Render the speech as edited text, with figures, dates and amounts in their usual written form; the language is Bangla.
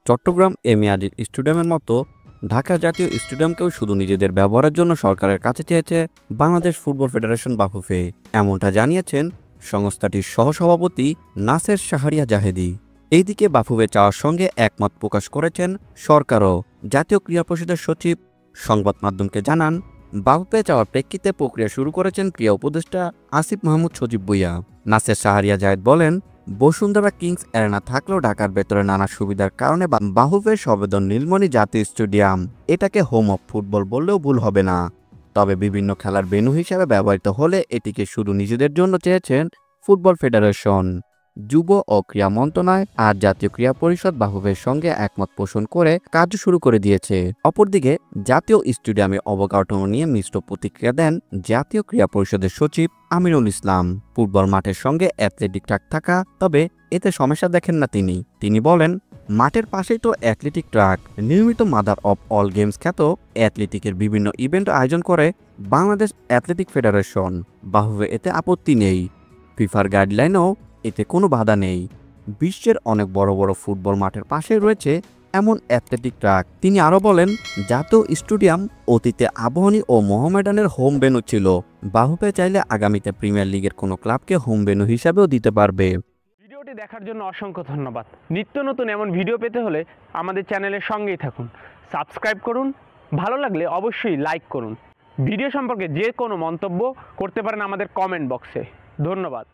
চট্টগ্রাম এম এ আজিজ স্টেডিয়ামের মতো ঢাকা জাতীয় স্টেডিয়ামকেও শুধু নিজেদের ব্যবহারের জন্য সরকারের কাছে চেয়েছে বাংলাদেশ ফুটবল ফেডারেশন বাফুফে। এমনটা জানিয়েছেন সংস্থাটির সহসভাপতি নাসের শাহরিয়া জাহেদি। এইদিকে বাফুফে চাওয়ার সঙ্গে একমত প্রকাশ করেছেন সরকারও। জাতীয় ক্রীড়া পরিষদের সচিব সংবাদ মাধ্যমকে জানান, বাফুফে চাওয়ার প্রেক্ষিতে প্রক্রিয়া শুরু করেছেন ক্রীড়া উপদেষ্টা আসিফ মাহমুদ সজীব ভুঁইয়া। নাসের শাহরিয়া জাহেদ বলেন, বসুন্ধরা কিংস অ্যারেনা থাকলেও ঢাকার ভেতরে নানা সুবিধার কারণে বাফুফের সংবেদন নীলমণি জাতীয় স্টেডিয়াম এটাকে হোম অফ ফুটবল বললেও ভুল হবে না। তবে বিভিন্ন খেলার ভেন্যু হিসেবে ব্যবহৃত হলে এটিকে শুধু নিজেদের জন্য চেয়েছেন ফুটবল ফেডারেশন। যুব ও ক্রীড়া মন্ত্রণালয় আর জাতীয় ক্রীড়া পরিষদ বাফুফের সঙ্গে একমত পোষণ করে কাজ শুরু করে দিয়েছে। অপরদিকে জাতীয় স্টেডিয়ামে অবকাঠামো নিয়ে মিশ্র প্রতিক্রিয়া দেন জাতীয় ক্রীড়া পরিষদের সচিব আমিনুল ইসলাম। ফুটবল মাঠের সঙ্গে অ্যাথলেটিক ট্র্যাক থাকা, তবে এতে সমস্যা দেখেন না তিনি বলেন, মাঠের পাশেই তো অ্যাথলেটিক ট্র্যাক, নিয়মিত মাদার অফ অল গেমস খ্যাত অ্যাথলেটিকের বিভিন্ন ইভেন্ট আয়োজন করে বাংলাদেশ অ্যাথলেটিক ফেডারেশন। বাফুফে এতে আপত্তি নেই, ফিফার গাইডলাইনেও এতে কোনো বাধা নেই। বিশ্বের অনেক বড় বড় ফুটবল মাঠের পাশে রয়েছে এমন অ্যাথলেটিক ট্র্যাক। তিনি আরও বলেন, জাতীয় স্টেডিয়াম অতীতে আবাহনী ও মোহামেডানের হোম ভেন্যু ছিল। বাফুফে চাইলে আগামীতে প্রিমিয়ার লিগের কোনো ক্লাবকে হোম ভেন্যু হিসাবেও দিতে পারবে। ভিডিওটি দেখার জন্য অসংখ্য ধন্যবাদ। নিত্য নতুন এমন ভিডিও পেতে হলে আমাদের চ্যানেলের সঙ্গেই থাকুন, সাবস্ক্রাইব করুন, ভালো লাগলে অবশ্যই লাইক করুন। ভিডিও সম্পর্কে যে কোনো মন্তব্য করতে পারেন আমাদের কমেন্ট বক্সে। ধন্যবাদ।